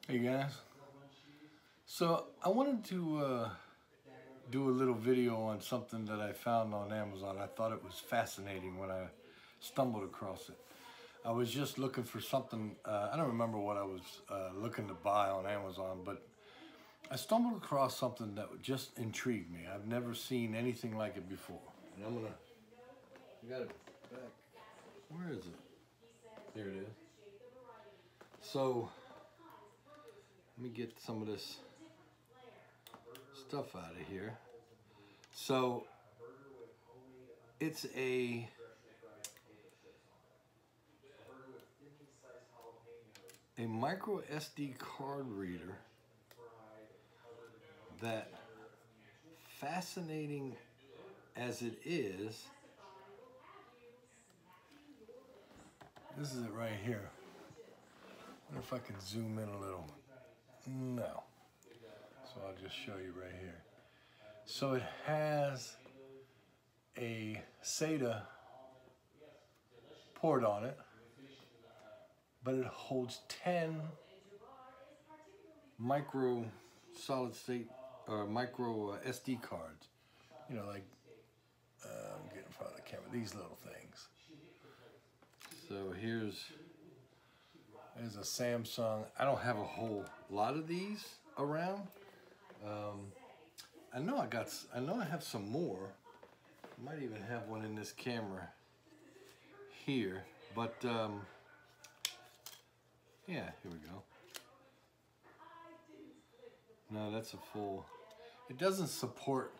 Hey guys, so I wanted to do a little video on something that I found on Amazon. I thought it was fascinating when I stumbled across it. I was just looking for something, I don't remember what I was looking to buy on Amazon, but I stumbled across something that just intrigued me. I've never seen anything like it before. And I got it back, where is it? Here it is. So, let me get some of this stuff out of here. So it's a micro SD card reader that, fascinating as it is, this is it right here. I wonder if I can zoom in a little. No. So I'll just show you right here. So it has a SATA port on it, but it holds 10 micro solid state or micro SD cards. You know, like, get in front of the camera, these little things. So there's a Samsung. I don't have a whole lot of these around. I know I have some more. I might even have one in this camera here, but yeah, here we go. No, that's a full. It doesn't support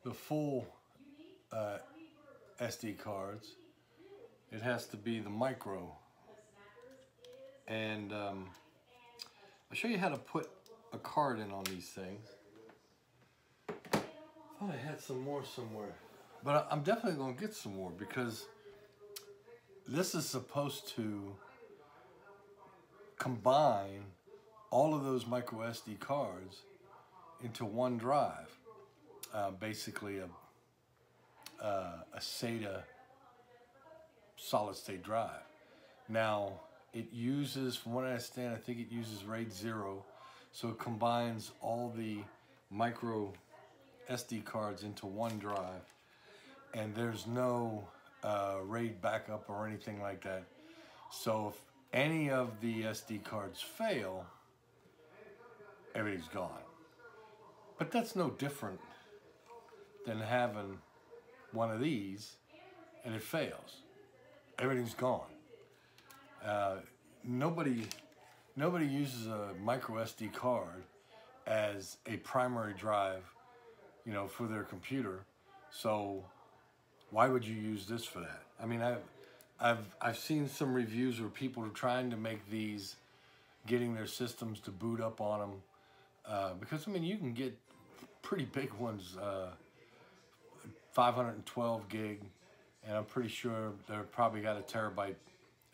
the full SD cards. It has to be the micro. And I'll show you how to put a card in on these things. I thought I had some more somewhere, but I'm definitely going to get some more because this is supposed to combine all of those micro SD cards into one drive. Basically a SATA solid state drive. Now it uses, from what I understand, I think it uses RAID 0, so it combines all the micro SD cards into one drive, and there's no RAID backup or anything like that. So if any of the SD cards fail, everything's gone. But that's no different than having one of these and it fails. Everything's gone. Nobody uses a micro SD card as a primary drive, you know, for their computer. So why would you use this for that? I mean, I've seen some reviews where people are trying to make these, getting their systems to boot up on them, because I mean you can get pretty big ones, 512 gig, and I'm pretty sure they're probably got a terabyte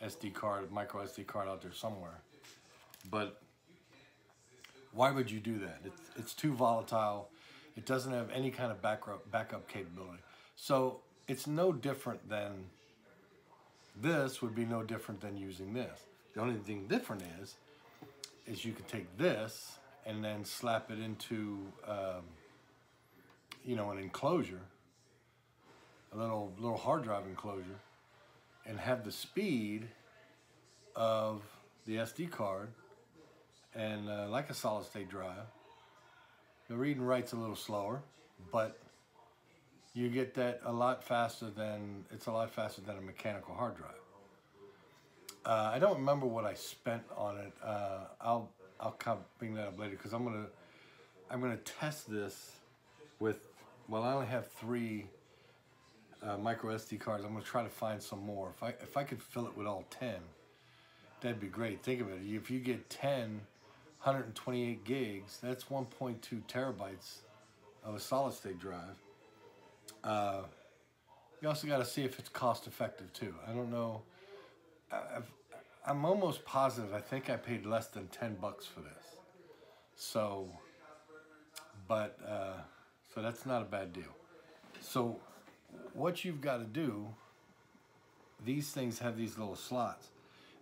SD card, micro SD card out there somewhere. But why would you do that? It's too volatile. It doesn't have any kind of backup capability. So it's no different than, this would be no different than using this. The only thing different is you can take this and then slap it into, you know, an enclosure, a little hard drive enclosure, and have the speed of the SD card and like a solid state drive. The read and write's a little slower, but you get that a lot faster than, it's a lot faster than a mechanical hard drive. I don't remember what I spent on it. I'll bring that up later because I'm gonna test this with, well, I only have 3 micro SD cards. I'm gonna try to find some more. If I could fill it with all 10, that'd be great. Think of it. If you get 10 128 gigs, that's 1.2 terabytes of a solid state drive. You also got to see if it's cost effective too. I don't know. I'm almost positive. I think I paid less than 10 bucks for this. So, but so that's not a bad deal. So what you've got to do, these things have these little slots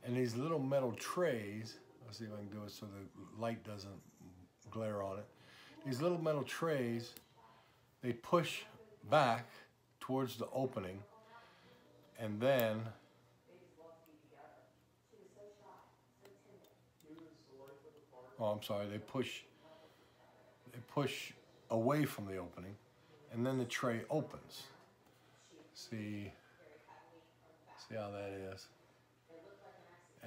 and these little metal trays. Let's see if I can do it so the light doesn't glare on it. These little metal trays, they push back towards the opening, and then they push away from the opening, and then the tray opens. See how that is.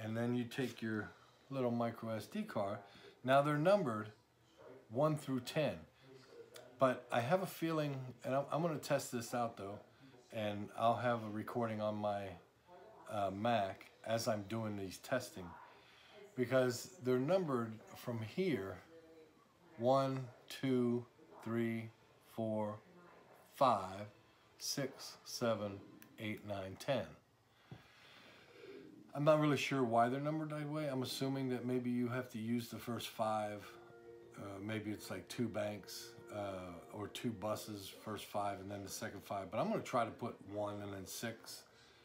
And then you take your little micro SD card. Now they're numbered 1 through 10. But I have a feeling, and I'm going to test this out though, and I'll have a recording on my Mac as I'm doing these testing, because they're numbered from here 1, 2, 3, 4, 5, 6, 7, 8, 9, 10. I'm not really sure why they're numbered that way. I'm assuming that maybe you have to use the first 5. Maybe it's like 2 banks or 2 buses, first 5 and then the second 5. But I'm going to try to put 1 and then 6,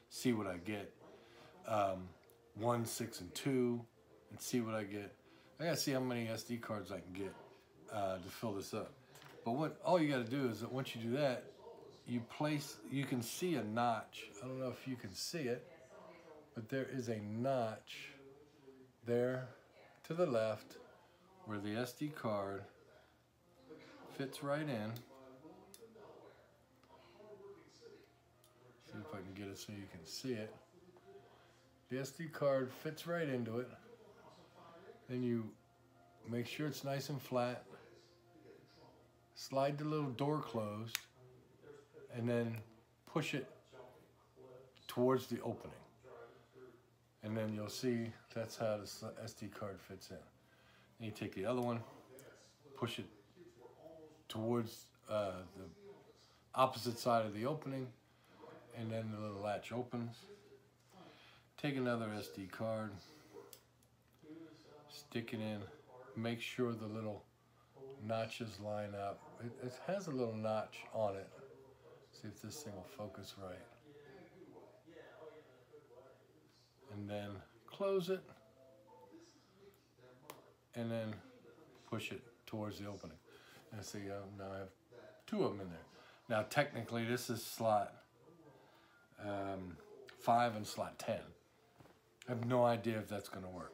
see what I get. 1, 6, and 2, and see what I get. I got to see how many SD cards I can get to fill this up. But all you got to do is that once you do that, you can see a notch. I don't know if you can see it, but there is a notch there to the left where the SD card fits right in. See if I can get it so you can see it. The SD card fits right into it. Then you make sure it's nice and flat. Slide the little door closed, and then push it towards the opening. And then you'll see that's how the SD card fits in. Then you take the other one, push it towards the opposite side of the opening, and then the little latch opens. Take another SD card, stick it in, make sure the little notches line up. It has a little notch on it. See if this thing will focus right. And then close it, and then push it towards the opening. And see, now I have 2 of them in there. Now technically this is slot 5 and slot 10. I have no idea if that's going to work.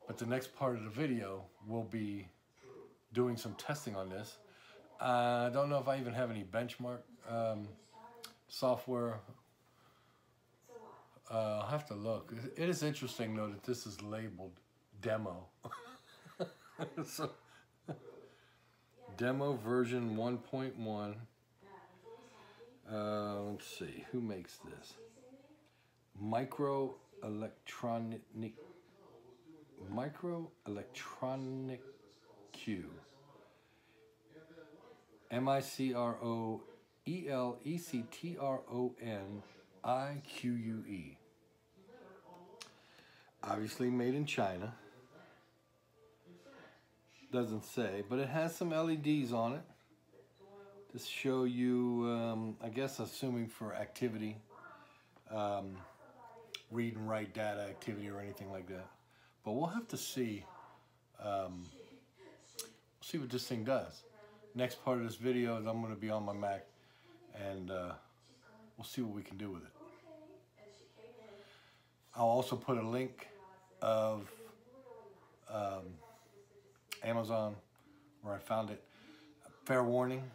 But the next part of the video will be doing some testing on this. I don't know if I even have any benchmark software. I'll have to look. It is interesting though that this is labeled demo. So, demo version 1.1. Let's see, who makes this? Microelectronic Q. MicroElectronique. Obviously made in China. Doesn't say, but it has some LEDs on it to show you, I guess assuming for activity, read and write data activity or anything like that. But we'll have to see, see what this thing does. Next part of this video is I'm going to be on my Mac, and we'll see what we can do with it. I'll also put a link of Amazon where I found it. Fair warning,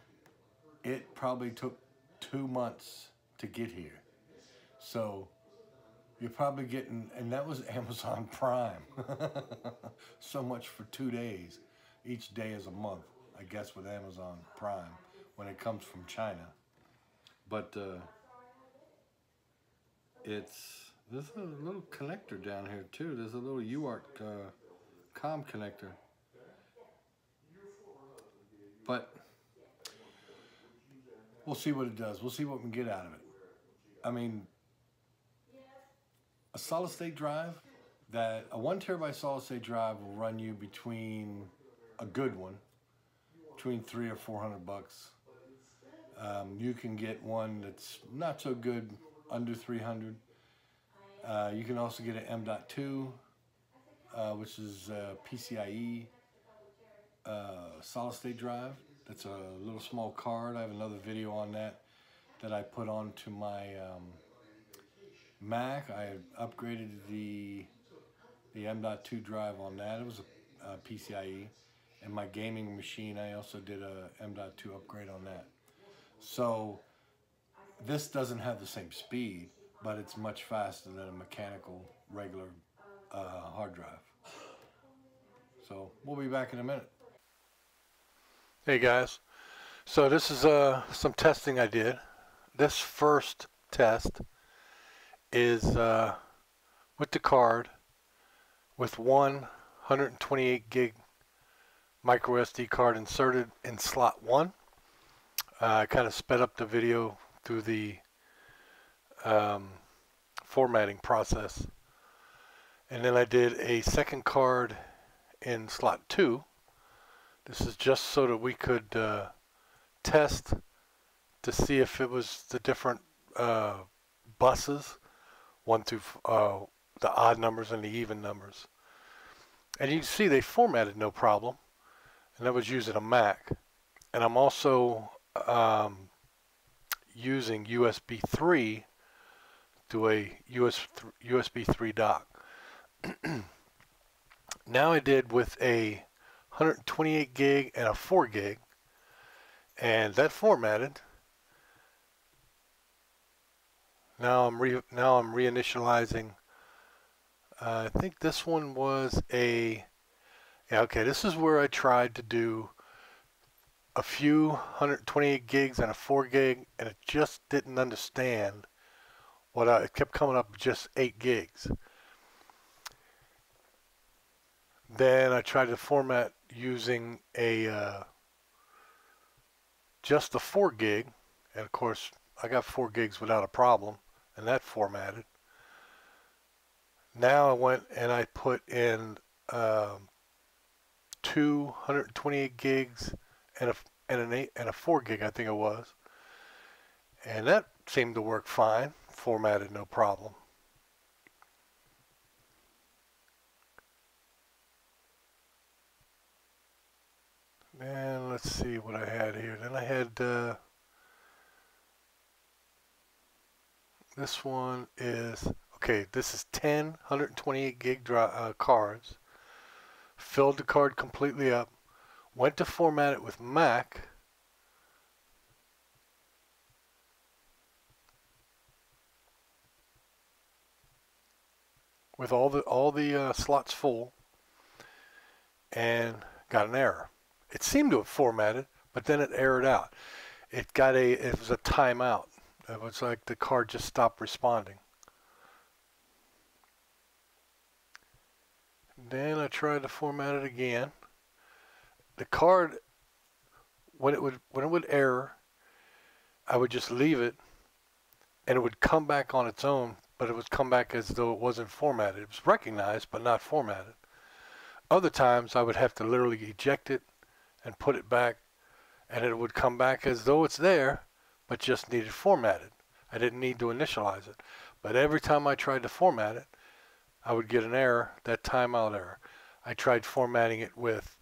it probably took 2 months to get here. So you're probably getting, and that was Amazon Prime. So much for 2 days. Each day is a month, I guess, with Amazon Prime when it comes from China. But there's a little connector down here too. There's a little UART COM connector. But we'll see what it does. We'll see what we can get out of it. I mean, a solid state drive, a 1 terabyte solid state drive will run you between a good one, between $300 or $400. You can get one that's not so good, under $300. You can also get an M.2 which is PCIe solid state drive. That's a little small card. I have another video on that I put onto my Mac. I upgraded the M.2 drive on that. It was a PCIe. And my gaming machine, I also did a M.2 upgrade on that. So this doesn't have the same speed, but it's much faster than a mechanical regular hard drive. So we'll be back in a minute. Hey guys, so this is some testing I did. This first test is with the card with one 128 gig MicroSD card inserted in slot 1. I kind of sped up the video through the formatting process. And then I did a second card in slot 2. This is just so that we could test to see if it was the different buses, 1 through the odd numbers and the even numbers. And you can see they formatted no problem. And I was using a Mac. And I'm also using USB 3 to a USB 3 dock. Now I did with a 128 gig and a 4 gig, and that formatted. Now I'm reinitializing. I think this one was a, yeah, okay, this is where I tried to do a few 128 gigs and a 4 gig, and it just didn't understand what it kept coming up with just 8 gigs. Then I tried to format using a just the 4 gig, and of course I got 4 gigs without a problem, and that formatted. Now I went and I put in 228 gigs and a 4 gig, I think it was, and that seemed to work fine, formatted no problem. And let's see what I had here. Then I had this one is, okay, this is 10 128 gig cards. Filled the card completely up. Went to format it with Mac. With all the slots full, and got an error. It seemed to have formatted, but then it errored out. It was a timeout. It was like the card just stopped responding. Then I tried to format it again. The card, when it would error, I would just leave it, and it would come back on its own, but it would come back as though it wasn't formatted. It was recognized, but not formatted. Other times I would have to literally eject it and put it back, and it would come back as though it's there, but just needed formatted. I didn't need to initialize it. But every time I tried to format it, I would get an error, that timeout error. I tried formatting it with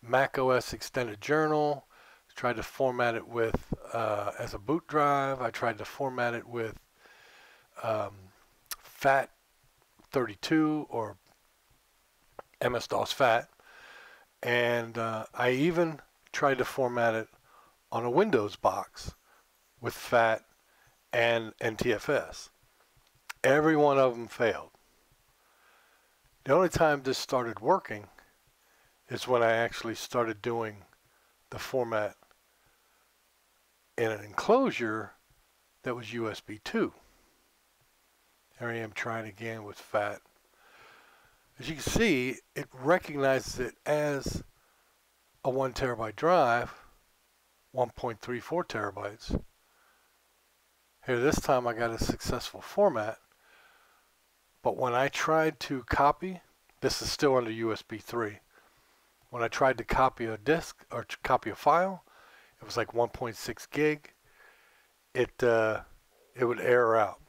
Mac OS Extended Journal, tried to format it with as a boot drive. I tried to format it with FAT32 or MS-DOS FAT. And I even tried to format it on a Windows box with FAT and NTFS. Every one of them failed. The only time this started working is when I actually started doing the format in an enclosure that was USB 2. Here I am trying again with FAT. As you can see, it recognizes it as a 1 terabyte drive, 1.34 terabytes. Here this time I got a successful format, but when I tried to copy, this is still under USB 3. When I tried to copy a disk or copy a file, it was like 1.6 gig. It would error out,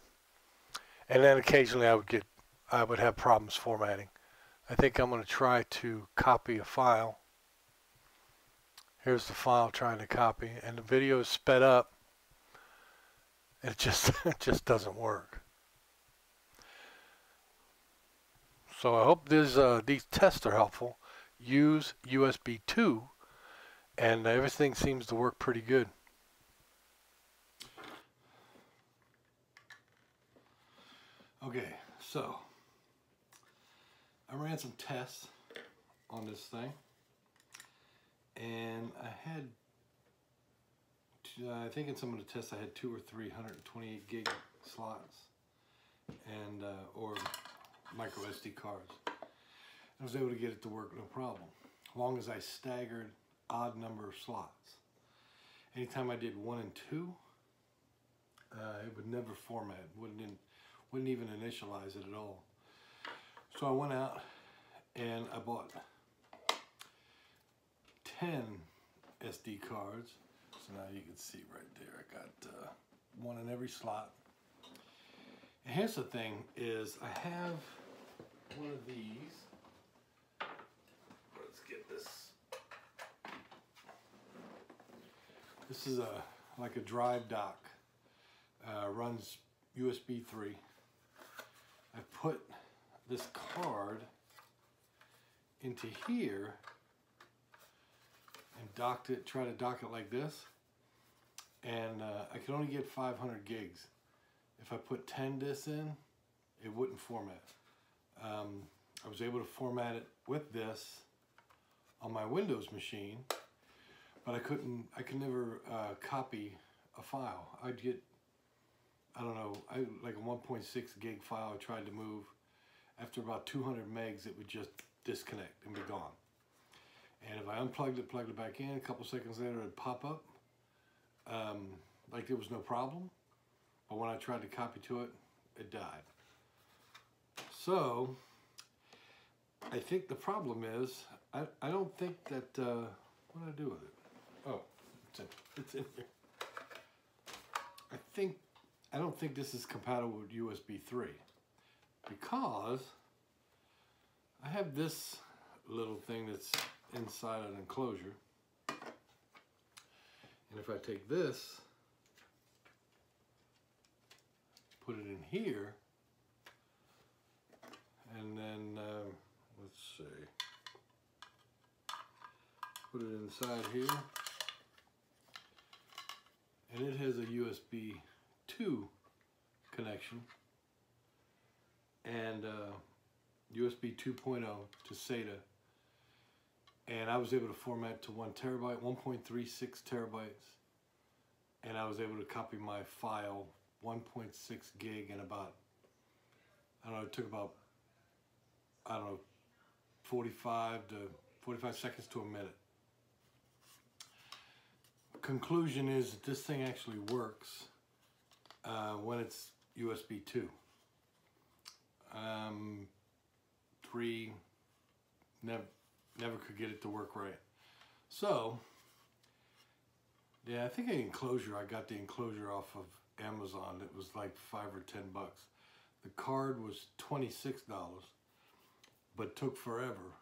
and then occasionally I would have problems formatting. I think I'm going to try to copy a file. Here's the file trying to copy, and the video is sped up. It just it just doesn't work. So I hope these tests are helpful. Use USB 2, and everything seems to work pretty good. Okay, so I ran some tests on this thing, and I had, I think in some of the tests I had 2 or 3 128 gig slots, and or MicroSD cards. I was able to get it to work no problem, as long as I staggered odd number of slots. Anytime I did 1 and 2, it would never format, wouldn't even initialize it at all. So I went out and I bought 10 SD cards. So now you can see right there, I got 1 in every slot. And here's the thing is I have one of these. Let's get this. This is like a drive dock. Runs USB 3. I put this card into here and docked it, try to dock it like this, and I could only get 500 gigs. If I put 10 discs in, it wouldn't format. I was able to format it with this on my Windows machine, but I could never copy a file. I'd get, I don't know, like a 1.6 gig file I tried to move. After about 200 megs, it would just disconnect and be gone. And if I unplugged it, plugged it back in, a couple seconds later it'd pop up like there was no problem. But when I tried to copy to it, it died. So I think the problem is, I don't think that, what did I do with it? Oh, it's in here. I don't think this is compatible with USB 3, because I have this little thing that's inside an enclosure, and if I take this, put it in here, and then let's see, put it inside here, and it has a USB 2 connection and USB 2.0 to SATA, and I was able to format to 1 terabyte, 1.36 terabytes, and I was able to copy my file 1.6 gig in about, I don't know, it took about, I don't know, 45 seconds to a minute. Conclusion is that this thing actually works when it's USB 2. 3, never could get it to work right. So, yeah, I think an Enclosure, I got the Enclosure off of Amazon. It was like $5 or $10. The card was $26, but took forever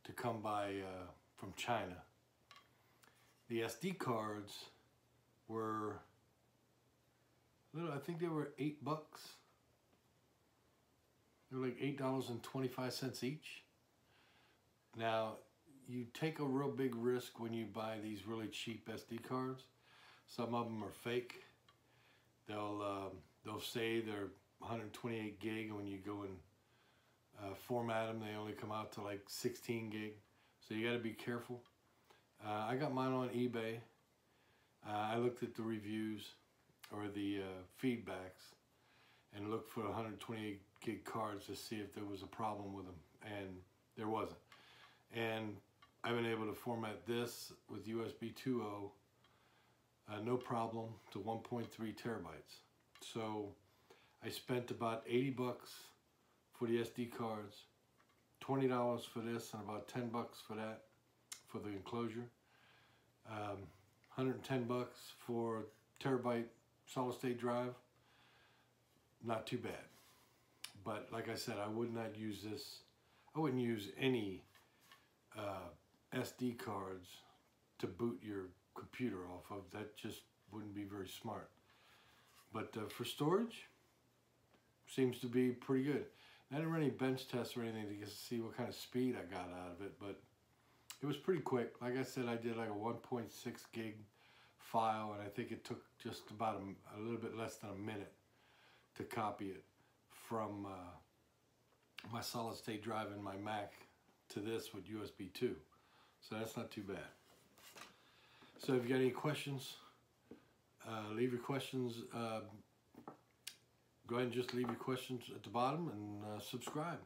to come by from China. The SD cards were, I think they were $8. They were like $8.25 each. Now, you take a real big risk when you buy these really cheap SD cards. Some of them are fake. They'll say they're 128 gig, and when you go and format them, they only come out to like 16 gig. So you got to be careful. I got mine on eBay. I looked at the reviews or the feedbacks and looked for 128 gig cards to see if there was a problem with them, and there wasn't. And I've been able to format this with USB 2.0 no problem to 1.3 terabytes. So I spent about $80 for the SD cards, $20 for this, and about $10 for that, for the Enclosure. $110 for terabyte solid state drive. Not too bad. But like I said, I would not use this. I wouldn't use any SD cards to boot your computer off of. That just wouldn't be very smart. But for storage, seems to be pretty good. I didn't run any bench tests or anything to see what kind of speed I got out of it, but it was pretty quick. Like I said, I did like a 1.6 gig file, and I think it took just about a little bit less than a minute to copy it from my solid state drive in my Mac to this with USB 2. So that's not too bad. So if you got any questions, leave your questions. Go ahead and just leave your questions at the bottom and subscribe.